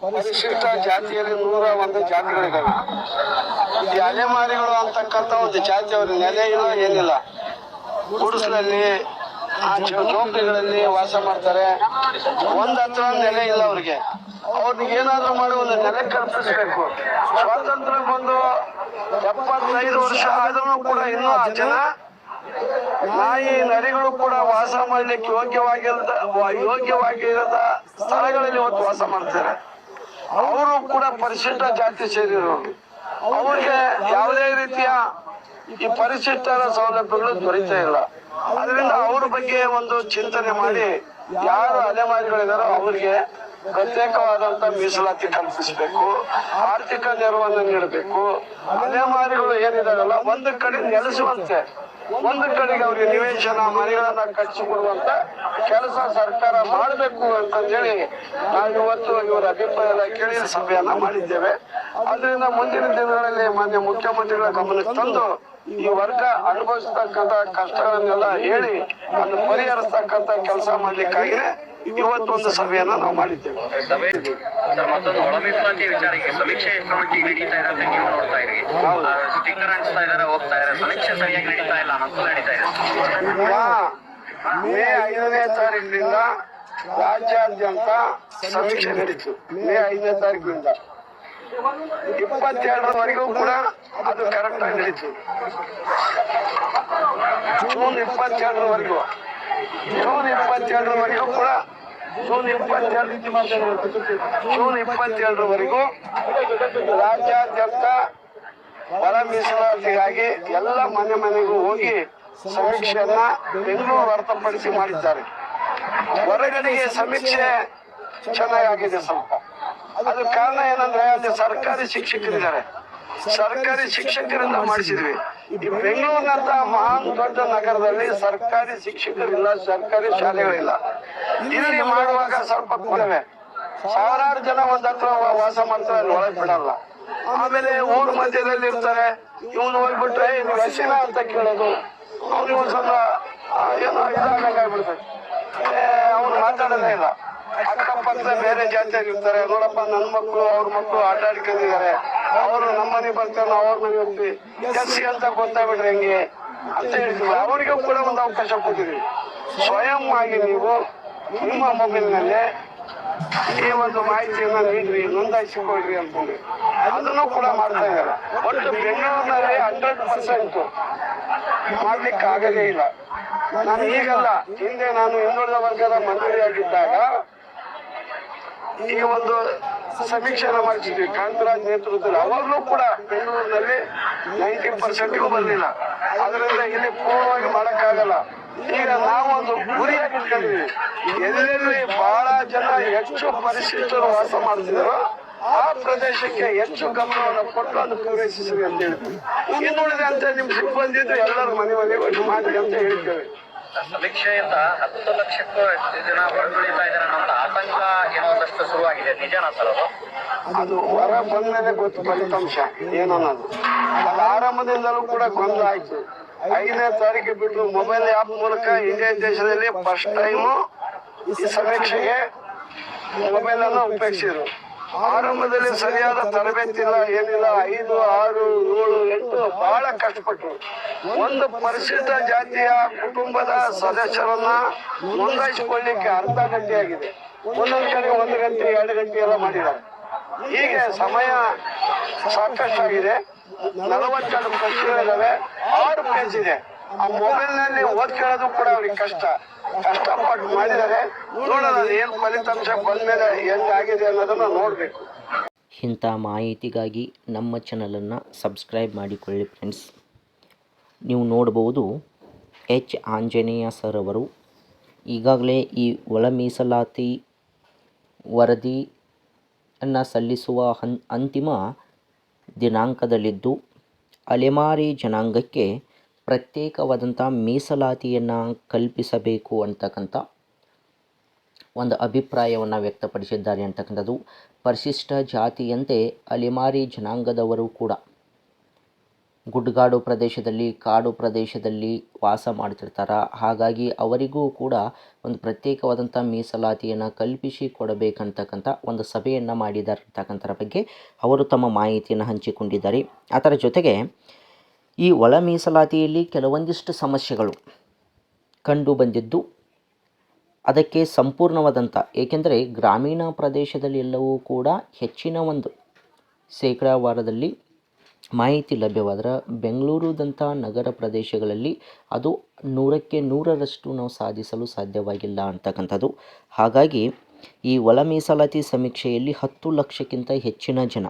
ಪರಿಶಿಷ್ಟ ಜಾತಿಯಲ್ಲಿ 101 ಜಾತಿಗಳಿದ್ದಾವೆ. ಈ ಅಲೆಮಾರಿಗಳು ಅಂತಕ್ಕಂಥ ಒಂದು ಜಾತಿಯವರು ನೆಲೆ ಇಲ್ಲ, ಏನಿಲ್ಲ. ಗುಡಿಸಲಲ್ಲಿ ಜೋಪಡಿಗಳಲ್ಲಿ ವಾಸ ಮಾಡ್ತಾರೆ. ಒಂದ್ ಹತ್ರ ನೆಲೆ ಇಲ್ಲ ಅವ್ರಿಗೆ. ಅವ್ರಿಗೆ ಏನಾದ್ರೂ ಮಾಡಿ ಒಂದು ನೆಲೆ ಕಲ್ಪಿಸ್ಬೇಕು. ಸ್ವಾತಂತ್ರ್ಯ ಬಂದು 75 ವರ್ಷ ಆದ್ರೂ ಕೂಡ ಇನ್ನೂ ಆ ಜನ ನಾಯಿ ನರಿಗಳು ಕೂಡ ವಾಸ ಮಾಡ್ಲಿಕ್ಕೆ ಯೋಗ್ಯವಾಗಿರದ ಸ್ಥಳಗಳಲ್ಲಿ ಇವತ್ತು ವಾಸ ಮಾಡ್ತಾರೆ. ಅವರು ಕೂಡ ಪರಿಶಿಷ್ಟ ಜಾತಿ ಸೇರಿರು. ಅವ್ರಿಗೆ ಯಾವುದೇ ರೀತಿಯ ಈ ಪರಿಶಿಷ್ಟರ ಸೌಲಭ್ಯಗಳು ದೊರೀತಾ ಇಲ್ಲ. ಅದರಿಂದ ಅವ್ರ ಬಗ್ಗೆ ಒಂದು ಚಿಂತನೆ ಮಾಡಿ ಯಾರು ಅಲೆಮಾರಿಗಳಿದಾರೋ ಅವ್ರಿಗೆ ಪ್ರತ್ಯೇಕವಾದಂತ ಮೀಸಲಾತಿ ಕಲ್ಪಿಸಬೇಕು. ಆರ್ಥಿಕ ನೆರವನ್ನು ನೀಡಬೇಕು. ಅಲೆಮಾರಿಗಳು ಏನಿದಾರಲ್ಲ ಒಂದು ಕಡೆ ನೆಲೆಸುವಂತೆ, ಒಂದು ಕಡೆಗೆ ಅವ್ರಿಗೆ ನಿವೇಶನ ಮನೆಗಳನ್ನ ಕಟ್ಟಿಸಿಕೊಡುವಂತ ಕೆಲಸ ಸರ್ಕಾರ ಮಾಡಬೇಕು ಅಂತಂದೇಳಿ ನಾವು ಇವತ್ತು ಇವರ ಅಭಿಪ್ರಾಯ ಎಲ್ಲ ಕೇಳಿ ಸಭೆಯನ್ನ ಮಾಡಿದ್ದೇವೆ. ಅದರಿಂದ ಮುಂದಿನ ದಿನಗಳಲ್ಲಿ ಮಾನ್ಯ ಮುಖ್ಯಮಂತ್ರಿಗಳ ಗಮನಕ್ಕೆ ತಂದು ಈ ವರ್ಗ ಅನುಭವಿಸ್ತಕ್ಕಂತ ಕಷ್ಟಗಳನ್ನೆಲ್ಲ ಹೇಳಿ ಅದನ್ನು ಪರಿಹರಿಸ್ತಕ್ಕಂತ ಕೆಲಸ ಮಾಡ್ಲಿಕ್ಕಾಗಿ ಇವತ್ತೊಂದು ಸಭೆಯನ್ನ ನಾವು ಮಾಡಿದ್ದೇವೆ. ಮತ್ತೊಂದು ಒಳ ಮೀಸಲಾತಿ ವಿಚಾರಕ್ಕೆ ಸಮೀಕ್ಷೆ ಎಷ್ಟು ಮಟ್ಟಿಗೆ ನಡೀತಾ ಇದೆ ಅಂತ ನೀವು ನೋಡ್ತಾ ಇರಿ. ಸ್ಟಿಕ್ಕರ್ ಅಂಟಿಸ್ತಾ ಇದಾರೆ, ಹೋಗ್ತಾ ಇದಾರೆ, ಸಮೀಕ್ಷೆ ಸರಿಯಾಗಿ ನಡೀತಾ ಇಲ್ಲ, ಅನುಕೂಲ ನಡೀತಾ ಇದೆ. ಮೇ 5ನೇ ತಾರೀಕಿನಿಂದ ರಾಜ್ಯಾದ್ಯಂತ ಸಮೀಕ್ಷೆ ನಡೀತು. ಮೇ 5ನೇ ತಾರೀಕಿನಿಂದ 22ರವರೆಗೂ ಕೂಡ ಅದು ಕರೆಕ್ಟ್ ಆಗಿ ನಡೀತು. ಜೂನ್ 22ರವರೆಗೂ ಕೂಡ ಜೂನ್ 22ರವರೆಗೂ ರಾಜ್ಯಾದ್ಯಂತ ಒಳ ಮೀಸಲಾತಿಗಾಗಿ ಎಲ್ಲ ಮನೆಗೂ ಹೋಗಿ ಸಮೀಕ್ಷೆಯನ್ನ ಬೆಂಗಳೂರು ಹೊರತುಪಡಿಸಿ ಮಾಡಿದ್ದಾರೆ. ಹೊರಗಡೆಗೆ ಸಮೀಕ್ಷೆ ಚೆನ್ನಾಗಿದೆ ಸ್ವಲ್ಪ. ಅದು ಕಾರಣ ಏನಂದ್ರೆ ಅಲ್ಲಿ ಸರ್ಕಾರಿ ಶಿಕ್ಷಕರಿದ್ದಾರೆ. ಸರ್ಕಾರಿ ಶಿಕ್ಷಕರಿಂದ ಮಾಡಿಸಿದ್ವಿ. ಈ ಬೆಂಗಳೂರಿನಂತ ಮಹಾನ್ ದೊಡ್ಡ ನಗರದಲ್ಲಿ ಸರ್ಕಾರಿ ಶಿಕ್ಷಕರಿಲ್ಲ, ಸರ್ಕಾರಿ ಶಾಲೆಗಳಿಲ್ಲ. ಇಲ್ಲಿ ಮಾಡುವಾಗ ಸ್ವಲ್ಪ ಕೊಡವೆ. ಸಾವಿರಾರು ಜನ ಒಂದ್ ಹತ್ರ ವಾಸ ಮಾಡ್ತಾರೆ, ಅಲ್ಲಿ ಒಳಗೆ ಬಿಡಲ್ಲ. ಆಮೇಲೆ ಊರ ಮಧ್ಯದಲ್ಲಿ ಇರ್ತಾರೆ. ಇವನು ಹೋಗ್ಬಿಟ್ರೆ ನೀವು ಹಸಿನ ಅಂತ ಕೇಳೋದು, ಅವ್ನಿಗೆ ಒಂದ್ ಸ್ವಲ್ಪ ಏನೋ ಇದಾಗಂಗಾಗ್ಬಿಡ್ತದೆ. ಅವ್ನು ಮಾತಾಡೋದೇ ಇಲ್ಲ. ಅಕ್ಕಪಕ್ಕ ಬೇರೆ ಜಾತಿಯಾಗಿ ಇರ್ತಾರೆ. ನೋಡಪ್ಪ, ನನ್ನ ಮಕ್ಕಳು ಅವ್ರ ಮಕ್ಕಳು ಆಟ ಆಡ್ಕೊಂಡಿದ್ದಾರೆ, ಅವರು ನಮ್ಮ ಮನೆ ಬರ್ತಾರೆ, ನಾವು ಅವ್ರ ಮನೆ ಹೋಗ್ತೀವಿ, ಎಸ್ಸಿ ಅಂತ ಗೊತ್ತಾಗ್ಬಿಟ್ರೆ ಹೆಂಗೆ ಅಂತ ಹೇಳ್ತೀವಿ. ಅವರಿಗೂ ಕೂಡ ಒಂದು ಅವಕಾಶ ಕೊಟ್ಟಿದ್ವಿ. ಸ್ವಯಂ ಆಗಿ ನೀವು ನಿಮ್ಮ ಮೊಬೈಲ್ನಲ್ಲಿ ಈ ಒಂದು ಮಾಹಿತಿಯನ್ನ ನೀಡ್ರಿ, ನೋಂದಾಯಿಸಿಕೊಳ್ರಿ ಅಂತಂದ್ರೆ ಅದನ್ನು ಕೂಡ ಮಾಡ್ತಾ ಇದ್ದಾರೆ. ಒಟ್ಟು ಬೆಂಗಳೂರಿನಲ್ಲಿ 100% ಮಾಡ್ಲಿಕ್ಕೆ ಆಗದೇ ಇಲ್ಲ. ನಾನು ಈಗಲ್ಲ, ಹಿಂದೆ ನಾನು ಹಿಂದುಳಿದ ವರ್ಗದ ಮಂತ್ರಿಯಾಗಿದ್ದಾಗ ಈ ಒಂದು ಸಮೀಕ್ಷೆನ ಮಾಡಿಸಿದ್ವಿ ಕಾಂತರಾಜ್ ನೇತೃತ್ವದಲ್ಲಿ. ಅವಾಗಲೂ ಕೂಡ ಬೆಂಗಳೂರಿನಲ್ಲಿ 90%ಗೂ ಬರಲಿಲ್ಲ. ಅದರಿಂದ ಇಲ್ಲಿ ಪೂರ್ಣವಾಗಿ ಮಾಡಕ್ಕಾಗಲ್ಲ. ಈಗ ನಾವೊಂದು ಗುರಿಯಾಗಿ ಇಟ್ಕೊಂಡಿದ್ವಿ. ಎಲ್ಲೆಲ್ಲಿ ಬಹಳ ಜನ ಹೆಚ್ಚು ಪರಿಶಿಷ್ಟರು ವಾಸ ಮಾಡ್ತಿದ್ರು ಆ ಪ್ರದೇಶಕ್ಕೆ ಹೆಚ್ಚು ಗಮನವನ್ನು ಕೊಟ್ಟು ಅದು ಪ್ರವೇಶಿಸಿರಿ ಅಂತ ಹೇಳ್ತೀವಿ. ಇನ್ನುಳಿದೆ ಅಂತ ನಿಮ್ ಸಿಬ್ಬಂದಿದ್ದು ಎಲ್ಲರೂ ಮನೆ ಮಾಡಿ ಅಂತ ಹೇಳ್ತೇವೆ. ಸಮೀಕ್ಷೆಯಿಂದ 10 ಲಕ್ಷಕ್ಕೂ ಹೆಚ್ಚು ಜನ ಹೊರಗುಳಿತಾ ಇದ್ದಾರೆ ಅನ್ನೋ ಆತಂಕ ಏನೋ ಒಂದಷ್ಟು ಶುರುವಾಗಿದೆ. ನಿಜನಾ ಸರ್ ಅದು ಹೊರ ಬಂದ್ಮೇಲೆ ಗೊತ್ತು ಫಲಿತಾಂಶ ಏನನ್ನೋದು. ಅದು ಆರಂಭದಿಂದಲೂ ಕೂಡ ಗೊಂದಲ ಆಯ್ತು. 5ನೇ ತಾರೀಕು ಬಿಟ್ಟು ಮೊಬೈಲ್ ಆಪ್ ಮೂಲಕ ಇಂಡಿಯಾ ದೇಶದಲ್ಲಿ ಫಸ್ಟ್ ಟೈಮು ಈ ಸಮೀಕ್ಷೆಗೆ ಮೊಬೈಲ್ ಅನ್ನು ಉಪಯೋಗಿಸಿದ್ರು. ಆರಂಭದಲ್ಲಿ ಸರಿಯಾದ ತರಬೇತಿ ಇಲ್ಲ, ಏನಿಲ್ಲ. 5, 6, 7, 8 ಬಹಳ ಕಷ್ಟಪಟ್ಟರು. ಒಂದು ಪರಿಶಿಷ್ಟ ಜಾತಿಯ ಕುಟುಂಬದ ಸದಸ್ಯರನ್ನ ನೋಂದಾಯಿಸಿಕೊಳ್ಳಿಕ್ಕೆ ಅರ್ಧ ಗಂಟೆ ಆಗಿದೆ. ಒಂದೊಂದು ಕಡೆ 1 ಗಂಟೆ 2 ಗಂಟೆ ಎಲ್ಲ ಮಾಡಿದ್ದಾರೆ. ಹೀಗೆ ಸಮಯ ಸಾಕಷ್ಟಾಗಿದೆ. 42 ಪ್ರಶ್ನೆಗಳಿದಾವೆ, 6 ಪೇಜ್ ಇದೆ. ಆ ಮೊಬೈಲ್ ನಲ್ಲಿ ಓದ್ಕೊಳ್ಳೋದು ಕೂಡ ಅವ್ರಿಗೆ ಕಷ್ಟಪಟ್ಟು ಮಾಡಿದ್ದಾರೆ. ನೋಡೋಣ ಏನ್ ಫಲಿತಾಂಶ ಬಂದ್ಮೇಲೆ ಹೆಂಗಾಗಿದೆ ಅನ್ನೋದನ್ನ ನೋಡ್ಬೇಕು. ಇಂಥ ಮಾಹಿತಿಗಾಗಿ ನಮ್ಮ ಚಾನಲನ್ನು ಸಬ್ಸ್ಕ್ರೈಬ್ ಮಾಡಿಕೊಳ್ಳಿ ಫ್ರೆಂಡ್ಸ್. ನೀವು ನೋಡ್ಬೋದು, ಎಚ್ ಆಂಜನೇಯ ಸರ್ ಅವರು ಈಗಾಗಲೇ ಈ ಒಳ ಮೀಸಲಾತಿ ವರದಿಯನ್ನು ಸಲ್ಲಿಸುವ ಅಂತಿಮ ದಿನಾಂಕದಲ್ಲಿದ್ದು, ಅಲೆಮಾರಿ ಜನಾಂಗಕ್ಕೆ ಪ್ರತ್ಯೇಕವಾದಂಥ ಮೀಸಲಾತಿಯನ್ನು ಕಲ್ಪಿಸಬೇಕು ಅಂತಕ್ಕಂಥ ಒಂದು ಅಭಿಪ್ರಾಯವನ್ನು ವ್ಯಕ್ತಪಡಿಸಿದ್ದಾರೆ ಅಂತಕ್ಕಂಥದ್ದು. ಪರಿಶಿಷ್ಟ ಜಾತಿಯಂತೆ ಅಲೆಮಾರಿ ಜನಾಂಗದವರು ಕೂಡ ಗುಡ್ಡಗಾಡು ಪ್ರದೇಶದಲ್ಲಿ, ಕಾಡು ಪ್ರದೇಶದಲ್ಲಿ ವಾಸ ಮಾಡ್ತಿರ್ತಾರೆ. ಹಾಗಾಗಿ ಅವರಿಗೂ ಕೂಡ ಒಂದು ಪ್ರತ್ಯೇಕವಾದಂಥ ಮೀಸಲಾತಿಯನ್ನು ಕಲ್ಪಿಸಿ ಕೊಡಬೇಕಂತಕ್ಕಂಥ ಒಂದು ಸಭೆಯನ್ನು ಮಾಡಿದ್ದಾರೆ ಅಂತಕ್ಕಂಥರ ಬಗ್ಗೆ ಅವರು ತಮ್ಮ ಮಾಹಿತಿಯನ್ನು ಹಂಚಿಕೊಂಡಿದ್ದಾರೆ. ಅದರ ಜೊತೆಗೆ ಈ ಒಳ ಮೀಸಲಾತಿಯಲ್ಲಿ ಕೆಲವೊಂದಿಷ್ಟು ಸಮಸ್ಯೆಗಳು ಕಂಡು ಬಂದಿದ್ದು, ಅದಕ್ಕೆ ಸಂಪೂರ್ಣವಾದಂಥ, ಏಕೆಂದರೆ ಗ್ರಾಮೀಣ ಪ್ರದೇಶದಲ್ಲಿ ಎಲ್ಲವೂ ಕೂಡ ಹೆಚ್ಚಿನ ಒಂದು ಶೇಕಡಾವಾರದಲ್ಲಿ ಮಾಹಿತಿ ಲಭ್ಯವಾದರೆ, ಬೆಂಗಳೂರುದಂಥ ನಗರ ಪ್ರದೇಶಗಳಲ್ಲಿ ಅದು 100ಕ್ಕೆ 100ರಷ್ಟು ನಾವು ಸಾಧಿಸಲು ಸಾಧ್ಯವಾಗಿಲ್ಲ ಅಂತಕ್ಕಂಥದ್ದು. ಹಾಗಾಗಿ ಈ ಒಳ ಮೀಸಲಾತಿ ಸಮೀಕ್ಷೆಯಲ್ಲಿ 10 ಲಕ್ಷಕ್ಕಿಂತ ಹೆಚ್ಚಿನ ಜನ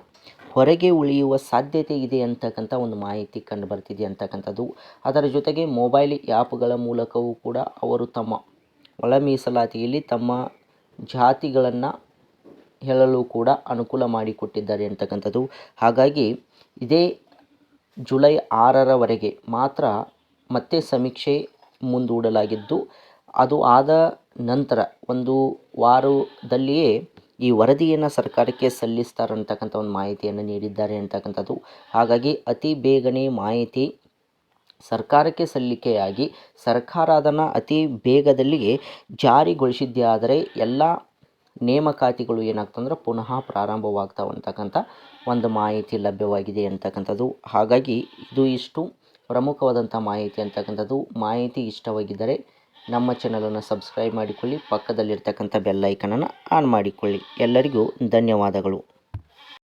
ಹೊರಗೆ ಉಳಿಯುವ ಸಾಧ್ಯತೆ ಇದೆ ಅಂತಕ್ಕಂಥ ಒಂದು ಮಾಹಿತಿ ಕಂಡು ಬರ್ತಿದೆ ಅಂತಕ್ಕಂಥದ್ದು. ಅದರ ಜೊತೆಗೆ ಮೊಬೈಲ್ ಆ್ಯಪ್ಗಳ ಮೂಲಕವೂ ಕೂಡ ಅವರು ತಮ್ಮ ಒಳ ಮೀಸಲಾತಿಯಲ್ಲಿ ತಮ್ಮ ಜಾತಿಗಳನ್ನು ಹೇಳಲು ಕೂಡ ಅನುಕೂಲ ಮಾಡಿಕೊಟ್ಟಿದ್ದಾರೆ ಅಂತಕ್ಕಂಥದ್ದು. ಹಾಗಾಗಿ ಇದೇ ಜುಲೈ 6ರವರೆಗೆ ಮಾತ್ರ ಮತ್ತೆ ಸಮೀಕ್ಷೆ ಮುಂದೂಡಲಾಗಿದ್ದು, ಅದು ಆದ ನಂತರ ಒಂದು ವಾರದಲ್ಲಿಯೇ ಈ ವರದಿಯನ್ನು ಸರ್ಕಾರಕ್ಕೆ ಸಲ್ಲಿಸ್ತಾರಂತಕ್ಕಂಥ ಒಂದು ಮಾಹಿತಿಯನ್ನು ನೀಡಿದ್ದಾರೆ ಅಂತಕ್ಕಂಥದ್ದು. ಹಾಗಾಗಿ ಅತಿ ಬೇಗನೆ ಮಾಹಿತಿ ಸರ್ಕಾರಕ್ಕೆ ಸಲ್ಲಿಕೆಯಾಗಿ ಸರ್ಕಾರ ಅದನ್ನು ಅತಿ ಬೇಗದಲ್ಲಿಯೇ ಜಾರಿಗೊಳಿಸಿದ್ದೇ ಆದರೆ ಎಲ್ಲ ನೇಮಕಾತಿಗಳು ಏನಾಗ್ತಂದ್ರೆ ಪುನಃ ಪ್ರಾರಂಭವಾಗ್ತಾವೆ ಅಂತಕ್ಕಂಥ ಒಂದು ಮಾಹಿತಿ ಲಭ್ಯವಾಗಿದೆ ಅಂತಕ್ಕಂಥದ್ದು. ಹಾಗಾಗಿ ಇಷ್ಟು ಪ್ರಮುಖವಾದಂಥ ಮಾಹಿತಿ ಅಂತಕ್ಕಂಥದ್ದು. ಮಾಹಿತಿ ಇಷ್ಟವಾಗಿದ್ದರೆ ನಮ್ಮ ಚಾನಲನ್ನು ಸಬ್ಸ್ಕ್ರೈಬ್ ಮಾಡಿಕೊಳ್ಳಿ, ಪಕ್ಕದಲ್ಲಿರ್ತಕ್ಕಂಥ ಬೆಲ್ ಐಕನನ್ನು ಆನ್ ಮಾಡಿಕೊಳ್ಳಿ. ಎಲ್ಲರಿಗೂ ಧನ್ಯವಾದಗಳು.